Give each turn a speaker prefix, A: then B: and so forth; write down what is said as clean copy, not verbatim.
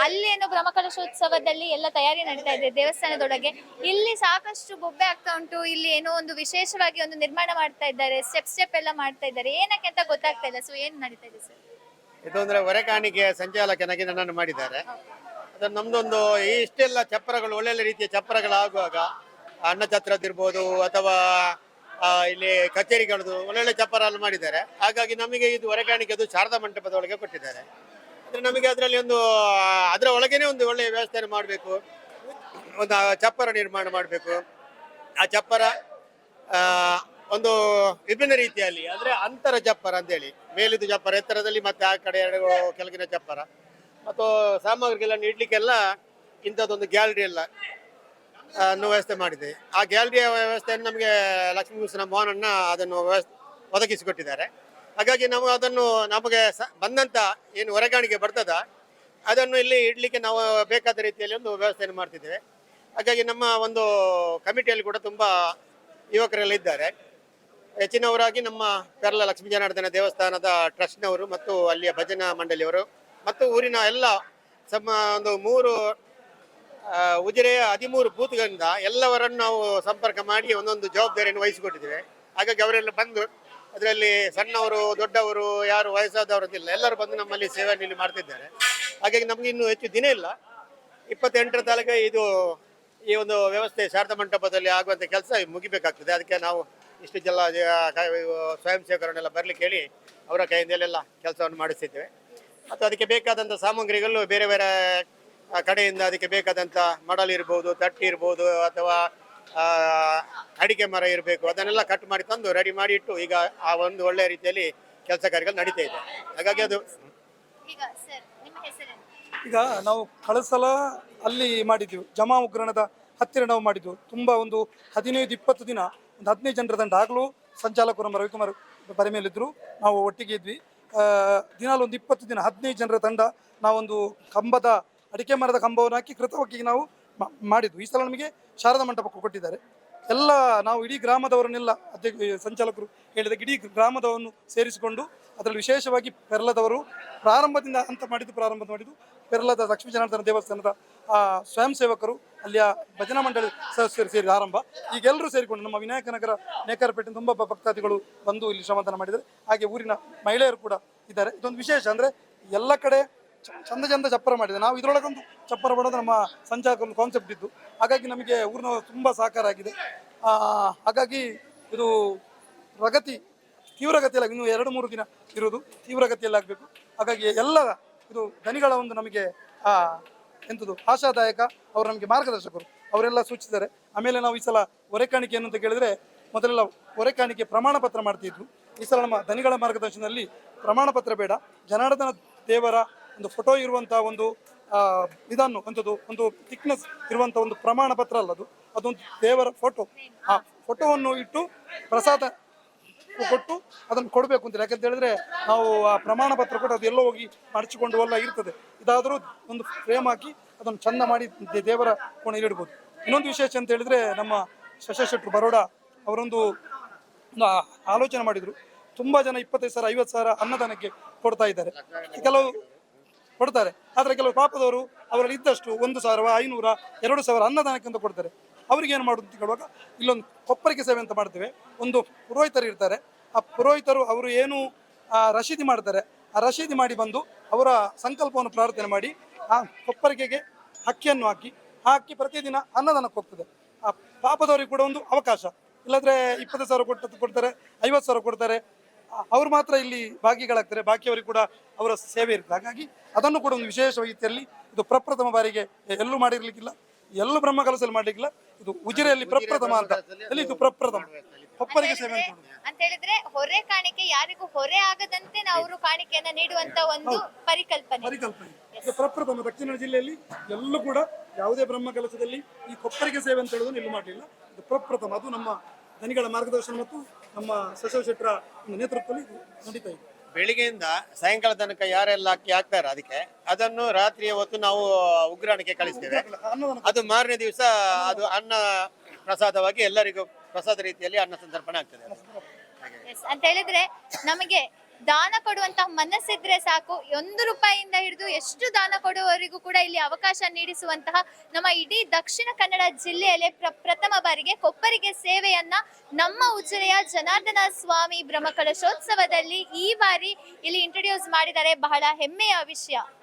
A: ಅಲ್ಲಿ ಏನು ಬ್ರಹ್ಮಕಲಶೋತ್ಸವದಲ್ಲಿ ಎಲ್ಲ ತಯಾರಿ ನಡೀತಾ ಇದೆ ದೇವಸ್ಥಾನದೊಳಗೆ. ಇಲ್ಲಿ ಸಾಕಷ್ಟು ಬೊಬ್ಬೆ ಆಗ್ತಾ ಉಂಟು. ಇಲ್ಲಿ ಏನೋ ಒಂದು ವಿಶೇಷವಾಗಿ ಒಂದು ನಿರ್ಮಾಣ ಮಾಡ್ತಾ ಇದ್ದಾರೆ, ಸ್ಟೆಪ್ ಎಲ್ಲ ಮಾಡ್ತಾ ಇದ್ದಾರೆ. ಏನಕ್ಕೆ ಅಂತ ಗೊತ್ತಾಗ್ತಾ ಇಲ್ಲ. ಸೊ ಏನ್ ನಡೀತಾ ಇದೆ ಸರ್?
B: ಇದು ಅಂದ್ರೆ ಹೊರೆಕಾಣಿಕೆ ಸಂಚಾಲಕನಾಗಿ ನನ್ನನ್ನು ಮಾಡಿದ್ದಾರೆ. ಅದನ್ನು ನಮ್ದೊಂದು ಇಷ್ಟೆಲ್ಲ ಚಪ್ಪರಗಳು ಒಳ್ಳೊಳ್ಳೆ ರೀತಿಯ ಚಪ್ಪರಗಳಾಗುವಾಗ ಅನ್ನ ಛತ್ರದಿರ್ಬೋದು ಅಥವಾ ಇಲ್ಲಿ ಕಚೇರಿಗಳದ್ದು ಒಳ್ಳೊಳ್ಳೆ ಚಪ್ಪರ ಅಲ್ಲಿ ಮಾಡಿದ್ದಾರೆ. ಹಾಗಾಗಿ ನಮಗೆ ಇದು ಹೊರೆಕಾಣಿಕೆ ಅದು ಶಾರದಾ ಮಂಟಪದ ಒಳಗೆ ಕೊಟ್ಟಿದ್ದಾರೆ. ಅಂದ್ರೆ ನಮಗೆ ಅದರಲ್ಲಿ ಒಂದು ಅದರ ಒಳಗೇನೆ ಒಂದು ಒಳ್ಳೆಯ ವ್ಯವಸ್ಥೆಯನ್ನು ಮಾಡಬೇಕು, ಒಂದು ಚಪ್ಪರ ನಿರ್ಮಾಣ ಮಾಡಬೇಕು. ಆ ಚಪ್ಪರ ಒಂದು ವಿಭಿನ್ನ ರೀತಿಯಲ್ಲಿ ಅಂದ್ರೆ ಅಂತರ ಚಪ್ಪರ ಅಂತೇಳಿ, ಮೇಲಿದು ಚಪ್ಪರ ಎತ್ತರದಲ್ಲಿ ಮತ್ತೆ ಆ ಕಡೆ ಎರಡು ಕೆಳಗಿನ ಚಪ್ಪರ ಮತ್ತು ಸಾಮಗ್ರಿಗಳನ್ನು ಇಡ್ಲಿಕ್ಕೆಲ್ಲ ಇಂಥದ್ದೊಂದು ಗ್ಯಾಲರಿ ಎಲ್ಲ ವ್ಯವಸ್ಥೆ ಮಾಡಿದೆ. ಆ ಗ್ಯಾಲರಿಯ ವ್ಯವಸ್ಥೆಯನ್ನು ನಮಗೆ ಲಕ್ಷ್ಮೀಭೂಷಣ ಮೋಹನಣ್ಣ ಅದನ್ನು ಒದಗಿಸಿಕೊಟ್ಟಿದ್ದಾರೆ. ಹಾಗಾಗಿ ನಾವು ಅದನ್ನು ನಮಗೆ ಬಂದಂಥ ಏನು ಹೊರೆಕಾಣಿಕೆ ಬರ್ತದ ಅದನ್ನು ಇಲ್ಲಿ ಇಡ್ಲಿಕ್ಕೆ ನಾವು ಬೇಕಾದ ರೀತಿಯಲ್ಲಿ ಒಂದು ವ್ಯವಸ್ಥೆಯನ್ನು ಮಾಡ್ತಿದ್ದೇವೆ. ಹಾಗಾಗಿ ನಮ್ಮ ಒಂದು ಕಮಿಟಿಯಲ್ಲಿ ಕೂಡ ತುಂಬ ಯುವಕರೆಲ್ಲ ಇದ್ದಾರೆ. ಹೆಚ್ಚಿನವರಾಗಿ ನಮ್ಮ ಪೆರ್ಲ ಲಕ್ಷ್ಮೀ ಜನಾರ್ದನ ದೇವಸ್ಥಾನದ ಟ್ರಸ್ಟ್ನವರು ಮತ್ತು ಅಲ್ಲಿಯ ಭಜನಾ ಮಂಡಳಿಯವರು ಮತ್ತು ಊರಿನ ಎಲ್ಲ ಒಂದು 3 ಉಜಿರೆಯ 13 ಬೂತ್ಗಳಿಂದ ಎಲ್ಲವರನ್ನು ನಾವು ಸಂಪರ್ಕ ಮಾಡಿ ಒಂದೊಂದು ಜವಾಬ್ದಾರಿಯನ್ನು ವಹಿಸಿಕೊಟ್ಟಿದ್ದೇವೆ. ಹಾಗಾಗಿ ಅವರೆಲ್ಲ ಬಂದು ಅದರಲ್ಲಿ ಸಣ್ಣವರು ದೊಡ್ಡವರು ಯಾರು ವಯಸ್ಸಾದವರದ್ದಿಲ್ಲ, ಎಲ್ಲರೂ ಬಂದು ನಮ್ಮಲ್ಲಿ ಸೇವೆಯನ್ನು ಮಾಡ್ತಿದ್ದಾರೆ. ಹಾಗಾಗಿ ನಮಗೆ ಇನ್ನೂ ಹೆಚ್ಚು ದಿನ ಇಲ್ಲ, 28ರ ತಾರೀಕು ಇದು ಈ ಒಂದು ವ್ಯವಸ್ಥೆ ಶಾರದಾ ಮಂಟಪದಲ್ಲಿ ಆಗುವಂಥ ಕೆಲಸ ಮುಗಿಬೇಕಾಗ್ತದೆ. ಅದಕ್ಕೆ ನಾವು ಇಷ್ಟು ಜನ ಸ್ವಯಂ ಸೇವಕರನ್ನೆಲ್ಲ ಬರಲಿಕ್ಕೆ ಹೇಳಿ ಅವರ ಕೈಯಿಂದಲೆಲ್ಲ ಕೆಲಸವನ್ನು ಮಾಡಿಸ್ತಿದ್ದೇವೆ. ಮತ್ತು ಅದಕ್ಕೆ ಬೇಕಾದಂಥ ಸಾಮಗ್ರಿಗಳು ಬೇರೆ ಬೇರೆ ಕಡೆಯಿಂದ ಅದಕ್ಕೆ ಬೇಕಾದಂಥ ಮಡಲ್ ಇರ್ಬೋದು, ತಟ್ಟಿ ಇರ್ಬೋದು ಅಥವಾ ಅಡಿಕೆ ಮರ ಇರಬೇಕು, ಅದನ್ನೆಲ್ಲ ಕಟ್ ಮಾಡಿ ತಂದು ರೆಡಿ ಮಾಡಿ ಇಟ್ಟು ಈಗ ಆ ಒಂದು ಒಳ್ಳೆಯ ರೀತಿಯಲ್ಲಿ ಕೆಲಸ ಕಾರ್ಯಗಳು ನಡೀತಾ ಇದೆ. ಹಾಗಾಗಿ ಅದು
C: ಈಗ ನಾವು ಕಳಸಲ ಅಲ್ಲಿ ಮಾಡಿದ್ವಿ, ಜಮಾ ಉಗ್ರಾಣದ ಹತ್ತಿರ ನಾವು ಮಾಡಿದ್ವಿ. ತುಂಬ ಒಂದು 15-20 ದಿನ ಒಂದು 15 ಜನರ ತಂಡ. ಆಗಲೂ ಸಂಚಾಲಕರು ನಮ್ಮ ರವಿಕುಮಾರ್ ಬರೆಮೇಲಿದ್ದರು, ನಾವು ಒಟ್ಟಿಗೆ ಇದ್ವಿ. ದಿನಾಲು ಒಂದು 20 ದಿನ 15 ಜನರ ತಂಡ ನಾವೊಂದು ಕಂಬದ ಅಡಿಕೆ ಮರದ ಕಂಬವನ್ನು ಹಾಕಿ ಕೃತವಾಗಿ ನಾವು ಮಾಡಿದ್ವಿ. ಈ ಸಲ ನಮಗೆ ಶಾರದಾ ಮಂಟಪಕ್ಕೆ ಕೊಟ್ಟಿದ್ದಾರೆ. ಎಲ್ಲ ನಾವು ಇಡೀ ಗ್ರಾಮದವರನ್ನೆಲ್ಲ ಸಂಚಾಲಕರು ಹೇಳಿದಾಗ ಇಡೀ ಗ್ರಾಮದವನ್ನು ಸೇರಿಸಿಕೊಂಡು ಅದರಲ್ಲಿ ವಿಶೇಷವಾಗಿ ಪೆರ್ಲದವರು ಪ್ರಾರಂಭದಿಂದ ಮಾಡಿದ್ದು ಪೆರ್ಲದ ಲಕ್ಷ್ಮೀ ಜನಾರ್ದನ ದೇವಸ್ಥಾನದ ಸ್ವಯಂ ಸೇವಕರು, ಅಲ್ಲಿಯ ಭಜನಾ ಮಂಡಳಿ ಸದಸ್ಯರು ಸೇರಿ ಆರಂಭ. ಈಗೆಲ್ಲರೂ ಸೇರಿಕೊಂಡು ನಮ್ಮ ವಿನಾಯಕನಗರ ನೇಕಾರಪೇಟೆ ತುಂಬ ಭಕ್ತಾದಿಗಳು ಬಂದು ಇಲ್ಲಿ ಶ್ರಮದಾನ ಮಾಡಿದ್ದಾರೆ. ಹಾಗೆ ಊರಿನ ಮಹಿಳೆಯರು ಕೂಡ ಇದ್ದಾರೆ. ಇದೊಂದು ವಿಶೇಷ ಅಂದರೆ ಎಲ್ಲ ಕಡೆ ಚಂದ ಚಪ್ಪರ ಮಾಡಿದೆ. ನಾವು ಇದರೊಳಗೊಂದು ಚಪ್ಪರ ಮಾಡೋದು ನಮ್ಮ ಸಂಚಾಲಕರ ಕಾನ್ಸೆಪ್ಟ್ ಇದ್ದು, ಹಾಗಾಗಿ ನಮಗೆ ಊರಿನ ತುಂಬ ಸಹಕಾರ ಆಗಿದೆ. ಹಾಗಾಗಿ ಇದು ತೀವ್ರಗತಿಯಲ್ಲಿ ಇನ್ನೂ 2-3 ದಿನ ಇರುವುದು, ತೀವ್ರಗತಿಯಲ್ಲಿ ಆಗಬೇಕು. ಹಾಗಾಗಿ ಎಲ್ಲ ಇದು ದನಿಗಳ ಒಂದು ನಮಗೆ ಎಂಥದ್ದು ಆಶಾದಾಯಕ, ಅವರು ನಮಗೆ ಮಾರ್ಗದರ್ಶಕರು, ಅವರೆಲ್ಲ ಸೂಚಿಸಿದ್ದಾರೆ. ಆಮೇಲೆ ನಾವು ಈ ಸಲ ಹೊರೆಕಾಣಿಕೆ ಏನು ಅಂತ ಕೇಳಿದರೆ, ಮೊದಲೆಲ್ಲ ಹೊರೆಕಾಣಿಕೆ ಪ್ರಮಾಣ ಪತ್ರ ಮಾಡ್ತಿದ್ವು. ಈ ಸಲ ನಮ್ಮ ದನಿಗಳ ಮಾರ್ಗದರ್ಶನದಲ್ಲಿ ಪ್ರಮಾಣ ಪತ್ರ ಬೇಡ, ಜನಾರ್ದನ ದೇವರ ಒಂದು ಫೋಟೋ ಇರುವಂಥ ಒಂದು ಇದನ್ನು ಅಂಥದ್ದು ಒಂದು ಥಿಕ್ನೆಸ್ ಇರುವಂಥ ಒಂದು ಪ್ರಮಾಣ ಪತ್ರ ಅಲ್ಲ, ಅದೊಂದು ದೇವರ ಫೋಟೋ. ಆ ಫೋಟೋವನ್ನು ಇಟ್ಟು ಪ್ರಸಾದ ಕೊಟ್ಟು ಅದನ್ನು ಕೊಡಬೇಕು ಅಂತ. ಯಾಕಂತ ಹೇಳಿದ್ರೆ ನಾವು ಆ ಪ್ರಮಾಣ ಪತ್ರ ಕೊಟ್ಟು ಅದು ಎಲ್ಲೋ ಹೋಗಿ ಮಡಚಿಕೊಂಡು ಎಲ್ಲ ಇರ್ತದೆ. ಇದಾದರೂ ಒಂದು ಫ್ರೇಮ್ ಹಾಕಿ ಅದನ್ನು ಚಂದ ಮಾಡಿ ದೇವರ ಕೋಣೆಯಲ್ಲಿ ಇಡ್ಬೋದು. ಇನ್ನೊಂದು ವಿಶೇಷ ಅಂತ ಹೇಳಿದ್ರೆ, ನಮ್ಮ ಶಶಶೆಟ್ಟರು ಬರೋಡ ಅವರೊಂದು ಆಲೋಚನೆ ಮಾಡಿದರು. ತುಂಬ ಜನ 25,000 50,000 ಅನ್ನದಾನಕ್ಕೆ ಕೊಡ್ತಾ ಇದ್ದಾರೆ. ಕೆಲವು ಕೊಡ್ತಾರೆ, ಆದರೆ ಕೆಲವು ಪಾಪದವರು ಅವರಲ್ಲಿ ಇದ್ದಷ್ಟು 1,000 500 2,000 ಅನ್ನದಾನಕ್ಕೆ ಅಂತ ಕೊಡ್ತಾರೆ. ಅವ್ರಿಗೆ ಏನು ಮಾಡೋದು ಅಂತ ಕೇಳುವಾಗ ಇಲ್ಲೊಂದು ಕೊಪ್ಪರಿಗೆ ಸೇವೆ ಅಂತ ಮಾಡ್ತೇವೆ. ಒಂದು ಪುರೋಹಿತರು ಇರ್ತಾರೆ. ಆ ಪುರೋಹಿತರು ಅವರು ಏನು ರಶೀದಿ ಮಾಡ್ತಾರೆ, ಆ ರಶೀದಿ ಮಾಡಿ ಬಂದು ಅವರ ಸಂಕಲ್ಪವನ್ನು ಪ್ರಾರ್ಥನೆ ಮಾಡಿ ಆ ಕೊಪ್ಪರಿಗೆಗೆ ಅಕ್ಕಿಯನ್ನು ಹಾಕಿ ಪ್ರತಿದಿನ ಅನ್ನದಾನಕ್ಕೆ ಹೋಗ್ತದೆ. ಆ ಪಾಪದವರಿಗೆ ಕೂಡ ಒಂದು ಅವಕಾಶ. ಇಲ್ಲಾಂದರೆ 20,000 ಕೊಡ್ತಾರೆ, 50,000 ಕೊಡ್ತಾರೆ, ಅವರು ಮಾತ್ರ ಇಲ್ಲಿ ಭಾಗಿಗಳಾಗ್ತಾರೆ, ಬಾಕಿಯವರಿಗೆ ಕೂಡ ಅವರ ಸೇವೆ ಇರ್ತದೆ. ಹಾಗಾಗಿ ಅದನ್ನು ಕೂಡ ಒಂದು ವಿಶೇಷ ರೀತಿಯಲ್ಲಿ ಇದು ಪ್ರಪ್ರಥಮ ಬಾರಿಗೆ ಎಲ್ಲೂ ಮಾಡಿರ್ಲಿಕ್ಕಿಲ್ಲ, ಎಲ್ಲೂ ಬ್ರಹ್ಮಕಲಸಲ್ಲಿ ಮಾಡ್ಲಿಕ್ಕಿಲ್ಲ. ಇದು ಉಜಿರೆಯಲ್ಲಿ ಪ್ರಪ್ರಥಮ ಅಂತ, ಇಲ್ಲಿ ಇದು ಪ್ರಪ್ರಥಮ ಕೊಪ್ಪರಿಗೆ ಸೇವೆ
A: ಅಂತ ಹೇಳಿದ್ರೆ ಹೊರೆ ಕಾಣಿಕೆ ಯಾರಿಗೂ ಹೊರೆ ಆಗದಂತೆ ನಾವು ಕಾಣಿಕೆಯನ್ನ ನೀಡುವಂತ ಒಂದು ಪರಿಕಲ್ಪನೆ.
C: ಇದು ಪ್ರಪ್ರಥಮ ದಕ್ಷಿಣ ಜಿಲ್ಲೆಯಲ್ಲಿ ಎಲ್ಲೂ ಕೂಡ ಯಾವುದೇ ಬ್ರಹ್ಮಕಲಸದಲ್ಲಿ ಈ ಕೊಪ್ಪರಿಗೆ ಸೇವೆ ಅಂತ ಹೇಳೋದನ್ನು ಎಲ್ಲೂ ಮಾಡಲಿಲ್ಲ. ಇದು ಪ್ರಪ್ರಥಮ. ಅದು ನಮ್ಮ ದನಿಗಳ ಮಾರ್ಗದರ್ಶನ ಮತ್ತು ನಮ್ಮ ಶಶವ ಶೆಟ್ಟರ ನೇತೃತ್ವದಲ್ಲಿ ನಡೀತಾ ಇದೆ.
B: ಬೆಳಿಗ್ಗೆಯಿಂದ ಸಾಯಂಕಾಲ ತನಕ ಯಾರೆಲ್ಲ ಅಕ್ಕಿ ಹಾಕ್ತಾರೆ ಅದಕ್ಕೆ, ಅದನ್ನು ರಾತ್ರಿಯ ಹೊತ್ತು ನಾವು ಉಗ್ರಾಣಕ್ಕೆ ಕಳಿಸ್ತೇವೆ. ಅದು ಮಾರನೇ ದಿವಸ ಅದು ಅನ್ನ ಪ್ರಸಾದವಾಗಿ ಎಲ್ಲರಿಗೂ ಪ್ರಸಾದ ರೀತಿಯಲ್ಲಿ ಅನ್ನ ಸಂತರ್ಪಣೆ ಆಗ್ತದೆ.
A: ಅಂತ ಹೇಳಿದ್ರೆ ನಮಗೆ ದಾನ ಕೊಡುವಂತಹ ಮನಸ್ಸಿದ್ರೆ ಸಾಕು, 1 ರೂಪಾಯಿಯಿಂದ ಹಿಡಿದು ಎಷ್ಟು ದಾನ ಕೊಡುವವರಿಗೂ ಕೂಡ ಇಲ್ಲಿ ಅವಕಾಶ ನೀಡಿಸುವಂತಹ ನಮ್ಮ ಇಡೀ ದಕ್ಷಿಣ ಕನ್ನಡ ಜಿಲ್ಲೆಯಲ್ಲಿ ಪ್ರಥಮ ಬಾರಿಗೆ ಕೊಪ್ಪರಿಗೆ ಸೇವೆಯನ್ನ ನಮ್ಮ ಉಜಿರೆಯ ಜನಾರ್ದನ ಸ್ವಾಮಿ ಬ್ರಹ್ಮಕಲಶೋತ್ಸವದಲ್ಲಿ ಈ ಬಾರಿ ಇಲ್ಲಿ ಇಂಟ್ರೊಡ್ಯೂಸ್ ಮಾಡಿದ್ದಾರೆ. ಬಹಳ ಹೆಮ್ಮೆಯ ವಿಷಯ.